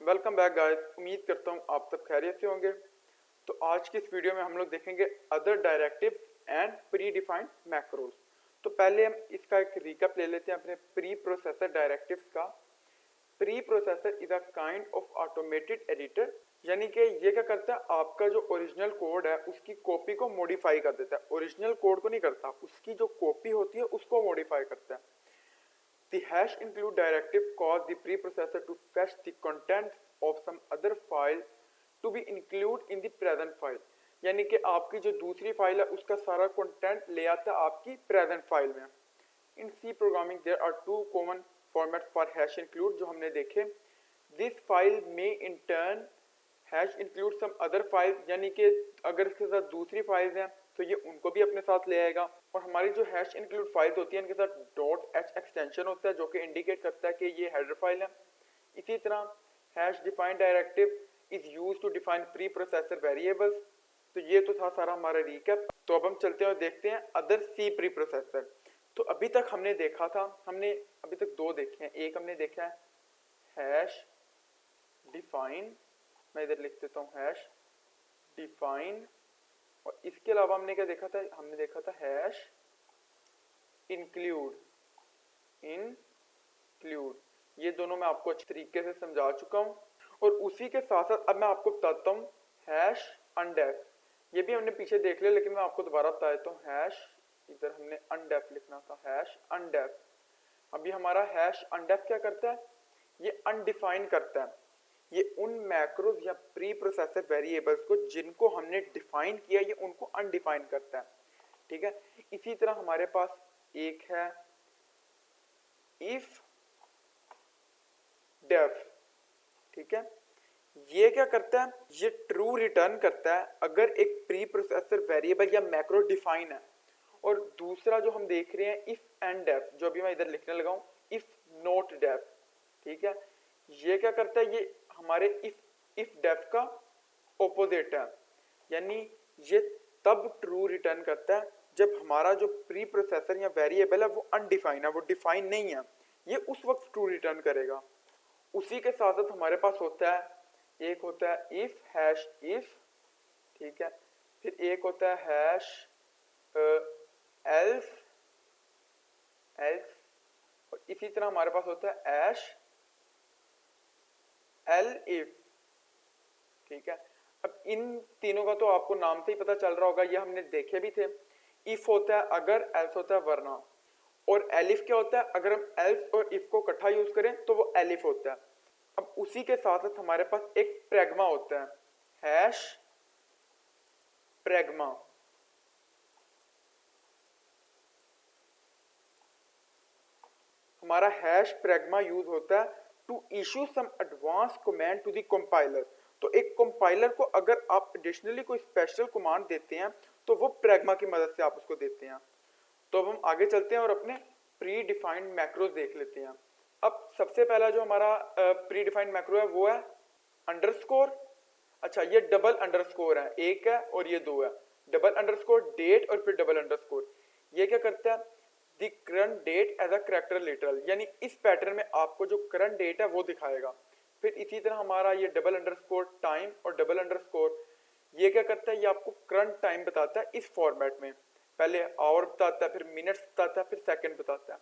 Welcome back guys. उम्मीद करता हूँ आप सब खैरियत से होंगे। तो आज की इस वीडियो में हम लोग देखेंगे other directive and pre defined macros. तो पहले हम इसका एक रिकैप ले लेते हैं अपने प्री प्रोसेसर डायरेक्टिव्स का। Pre processor is a kind of automated editor, यानी कि ये क्या करता है, आपका जो ओरिजिनल कोड है उसकी कॉपी को मॉडिफाई कर देता है। ओरिजिनल कोड को नहीं करता, उसकी जो कॉपी होती है उसको मॉडिफाई करता है। The hash include directive cause the preprocessor to fetch the contents of some other file to be included in the present file। यानी कि आपकी जो दूसरी फाइल है उसका सारा कंटेंट ले आता है आपकी प्रेजेंट फाइल में। In C programming there are two common format for hash include जो हमने देखे। दिस फाइल में in turn hash include some other file, यानी कि अगर इसके साथ दूसरी फाइल्स हैं तो ये उनको भी अपने साथ ले आएगा। और हमारी जो हैश इंक्लूड फाइल्स होती है इनके साथ डॉट एच एक्सटेंशन होता है जो कि इंडिकेट करता है कि ये हेडर फाइल है। इसी तरह hash define directive is use to define pre processor variables. तो ये तो था सारा हमारा रिकैप। तो अब हम चलते हैं और देखते हैं अदर सी प्री प्रोसेसर। तो अभी तक हमने देखा था, हमने अभी तक दो देखे हैं। एक हमने देखा है हैश डिफाइन, मैं इधर लिख देता हूँ हैश डिफाइन। और इसके अलावा हमने क्या देखा था, हमने देखा था हैश इंक्लूड। ये दोनों मैं आपको अच्छे तरीके से समझा चुका हूँ। और उसी के साथ साथ अब मैं आपको बताता हूँ हैश अनडेफ। ये भी हमने पीछे देख लिया लेकिन मैं आपको दोबारा बता देता हूँ। हैश, इधर हमने अनडेफ लिखना था, हैश अनडेफ। अभी हमारा हैश अनडेफ क्या करता है, ये अनडिफाइन करता है। ये उन मैक्रोज या प्री प्रोसेसर वेरिएबल्स को जिनको हमने डिफाइन किया ये उनको अनडिफाइन करता है। ठीक है। इसी तरह हमारे पास एक है इफ डेफ। ठीक है। ये क्या करता है, ये ट्रू रिटर्न करता है अगर एक प्री प्रोसेसर वेरिएबल या मैक्रो डिफाइन है। और दूसरा जो हम देख रहे हैं इफ एंड डेफ, जो अभी मैं इधर लिखने लगा हूं, इफ नॉट डेफ। ठीक है। ये क्या करता है, ये हमारे इफ डेफ का ओपोजिट है। यानी ये तब ट्रू रिटर्न करता है जब हमारा जो प्री प्रोसेसर या वेरिएबल है वो अनडिफाइन है, वो डिफाइन नहीं है। ये उस वक्त ट्रू रिटर्न करेगा। उसी के साथ साथ हमारे पास होता है, एक होता है इफ हैश इफ। ठीक है। फिर एक होता है हैश एल्स एल्स। और इसी तरह हमारे पास होता है ऐश एल इफ। ठीक है। अब इन तीनों का तो आपको नाम से ही पता चल रहा होगा, ये हमने देखे भी थे। इफ होता है अगर, एल्स होता है वरना। और एलिफ क्या होता है, अगर हम एल्स और इफ को इकट्ठा यूज करें तो वो एलिफ होता है। अब उसी के साथ साथ हमारे पास एक प्रेग्मा होता है, हैश प्रेग्मा। हमारा हैश प्रेग्मा यूज होता है to issue some advance command to the compiler. तो एक कंपाइलर को अगर आप एडिशनली कोई स्पेशल कमांड देते हैं तो वो प्रेग्मा की मदद से आप उसको देते हैं। तो अब हम आगे चलते हैं और अपने प्री डिफाइंड मैक्रोज देख लेते हैं। अब सबसे पहला जो हमारा प्री डिफाइंड मैक्रो है वो है अंडरस्कोर। अच्छा, ये डबल अंडरस्कोर है, एक है और ये दो है। डबल अंडरस्कोर डेट और फिर डबल अंडरस्कोर। ये क्या करता है, the current date as a character literal, यानी इस पैटर्न में आपको जो करंट डेट है वो दिखाएगा। फिर इसी तरह हमारा ये डबल अंडरस्कोर टाइम और डबल अंडरस्कोर, ये क्या करता है, ये आपको करंट टाइम बताता है इस फॉर्मेट में। पहले आवर बताता है, फिर मिनट्स बताता है, फिर सेकंड बताता है।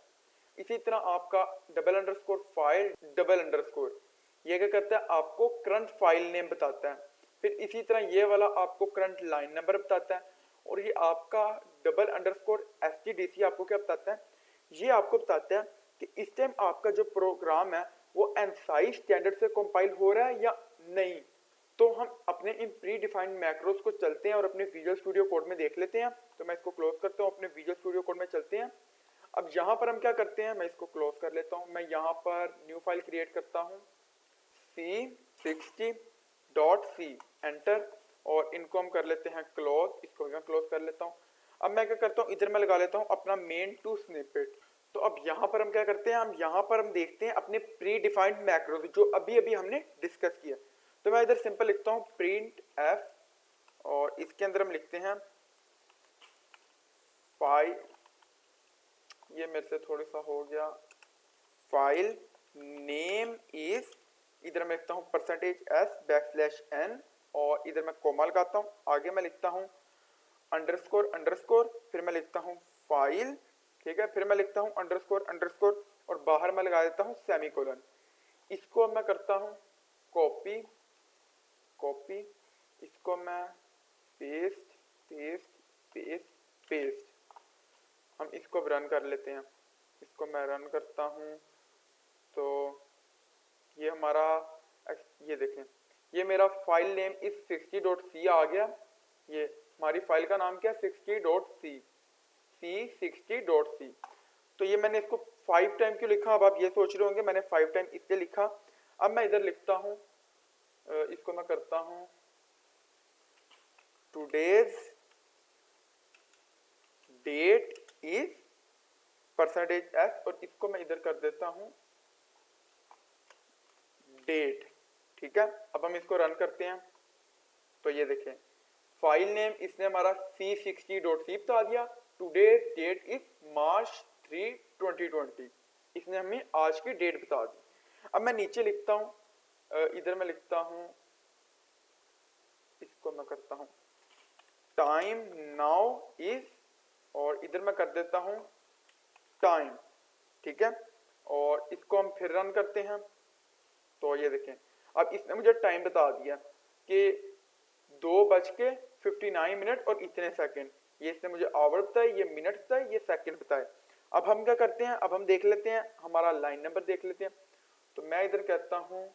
इसी तरह आपका double underscore file double underscore, ये क्या करता है, आपको करंट फाइल नेम बताता है। फिर इसी तरह ये वाला आपको करंट लाइन नंबर बताता है। और ये आपका डबल अंडरस्कोर एसटीडीसी आपको क्या बताता है, ये आपको बताता है कि इस टाइम आपका जो प्रोग्राम है वो एनसाई स्टैंडर्ड से कंपाइल हो रहा है या नहीं। तो हम अपने इन प्री डिफाइंड मैक्रोज को चलते हैं और अपने विजुअल स्टूडियो कोड में देख लेते हैं। तो मैं इसको क्लोज करता हूँ, अपने विजुअल स्टूडियो कोड में चलते हैं। अब यहाँ पर हम क्या करते हैं, मैं इसको क्लोज कर लेता हूँ। मैं यहाँ पर न्यू फाइल क्रिएट करता हूँ c60.c, एंटर। और इनको हम कर लेते हैं क्लोज, इसको मैं क्लोज कर लेता हूँ। अब मैं क्या करता हूँ, इधर मैं लगा लेता हूँ अपना मेन टू स्निपेट। तो अब यहाँ पर हम क्या करते हैं, हम यहाँ पर हम देखते हैं अपने प्री डिफाइंड मैक्रोज जो अभी अभी हमने डिस्कस किया। तो मैं इधर सिंपल लिखता हूँ प्रिंट एफ, और इसके अंदर हम लिखते हैं फाइल, ये मेरे से थोड़ा सा हो गया, फाइल नेम इज इधर मैं लिखता हूँ %s और इधर मैं कोमा लगाता हूँ। आगे मैं लिखता हूँ अंडरस्कोर, फिर मैं लिखता हूँ फाइल, ठीक है, फिर मैं लिखता हूँ अंडरस्कोर और बाहर मैं लगा देता हूँ सेमीकोलन। इसको मैं करता हूँ कॉपी, इसको मैं पेस्ट। हम इसको रन कर लेते हैं। इसको मैं रन करता हूँ तो ये हमारा, ये देखें, ये मेरा फाइल नेम इस 60.c आ गया। ये हमारी फाइल का नाम क्या है, 60.c। तो ये मैंने इसको 5 टाइम क्यों लिखा, अब आप ये सोच रहे होंगे मैंने 5 टाइम इसलिए लिखा। अब मैं इधर लिखता हूँ, इसको मैं करता हूँ टुडेज डेट इज %s और इसको मैं इधर कर देता हूँ डेट, ठीक है। अब हम इसको रन करते हैं तो ये देखें फाइल नेम इसने हमारा c60.c बता दिया। टुडेज डेट इज March 3, 2020, इसने हमें आज की डेट बता दी। अब मैं नीचे लिखता हूँ, इधर मैं लिखता हूँ, इसको मैं करता हूँ टाइम नाउ इज और इधर मैं कर देता हूँ टाइम, ठीक है। और इसको हम फिर रन करते हैं तो ये देखें अब इसने मुझे टाइम बता दिया कि 2:59 और इतने सेकंड। ये इसने मुझे आवर बताए, ये मिनट बताए, ये सेकंड बताए। अब हम क्या करते हैं, अब हम देख लेते हैं हमारा लाइन नंबर देख लेते हैं। तो मैं इधर कहता हूं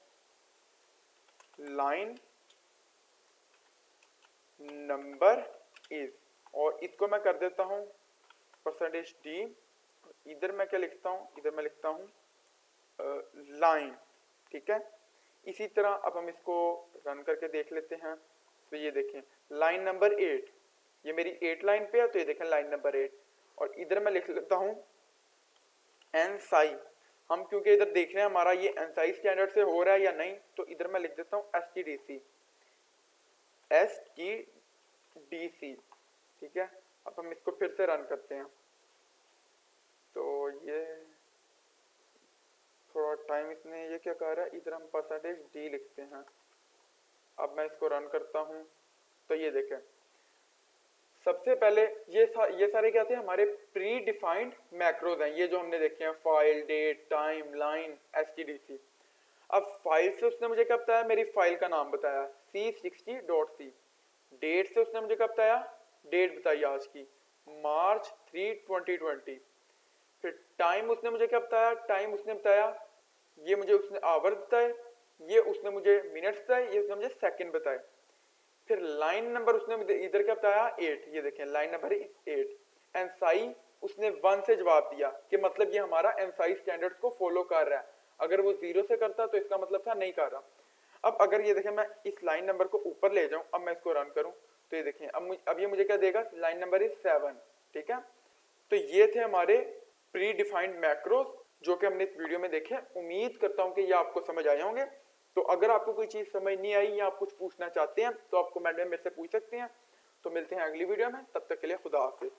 लाइन नंबर इज और इसको मैं कर देता हूं %d। इधर मैं क्या लिखता हूं, इधर मैं लिखता हूं लाइन, ठीक है। इसी तरह अब हम इसको रन करके देख लेते हैं तो ये देखें लाइन नंबर 8, ये मेरी 8 लाइन पे है तो ये देखें लाइन नंबर 8। और इधर मैं लिख लेता हूं एनसाई, हम क्योंकि इधर देख रहे हैं हमारा ये एनसाई स्टैंडर्ड से हो रहा है या नहीं, तो इधर मैं लिख देता हूं STDC, ठीक है। अब हम इसको फिर से रन करते हैं तो ये थोड़ा टाइम इसने ये क्या कह रहा है, इधर हम %d लिखते हैं। अब मैं इसको रन करता हूं तो ये देखें सबसे पहले ये सारे क्या थे, हमारे प्री डिफाइंड मैक्रोज हैं, ये जो हमने देखे हैं file, date, time, line, STDC। अब फाइल से उसने मुझे क्या बताया, मेरी फाइल का नाम बताया c60.c। डेट से उसने मुझे क्या बताया, डेट बताई आज की March 3, 2020। फिर टाइम उसने मुझे क्या बताया, टाइम उसने बताया, ये मुझे उसने आवर बताए, ये उसने मुझे मिनट्स बताए, ये उसने मुझे सेकंड बताए। फिर लाइन नंबर उसने इधर क्या बताया 8, ये देखें लाइन नंबर इज 8। एनसाई उसने 1 से जवाब दिया कि मतलब ये हमारा एनसाई स्टैंडर्ड्स को फॉलो कर रहा है। अगर वो 0 से करता तो इसका मतलब था नहीं कर रहा। अब अगर ये देखें मैं इस लाइन नंबर को ऊपर ले जाऊं, अब मैं इसको रन करूं तो ये देखें अब ये मुझे क्या देगा, लाइन नंबर इज 7, ठीक है। तो ये थे हमारे प्री डिफाइंड मैक्रोज जो कि हमने इस वीडियो में देखे। उम्मीद करता हूं कि ये आपको समझ आए होंगे। तो अगर आपको कोई चीज समझ नहीं आई या आप कुछ पूछना चाहते हैं तो आप कमेंट में मेरे से पूछ सकते हैं। तो मिलते हैं अगली वीडियो में, तब तक के लिए खुदा हाफिज।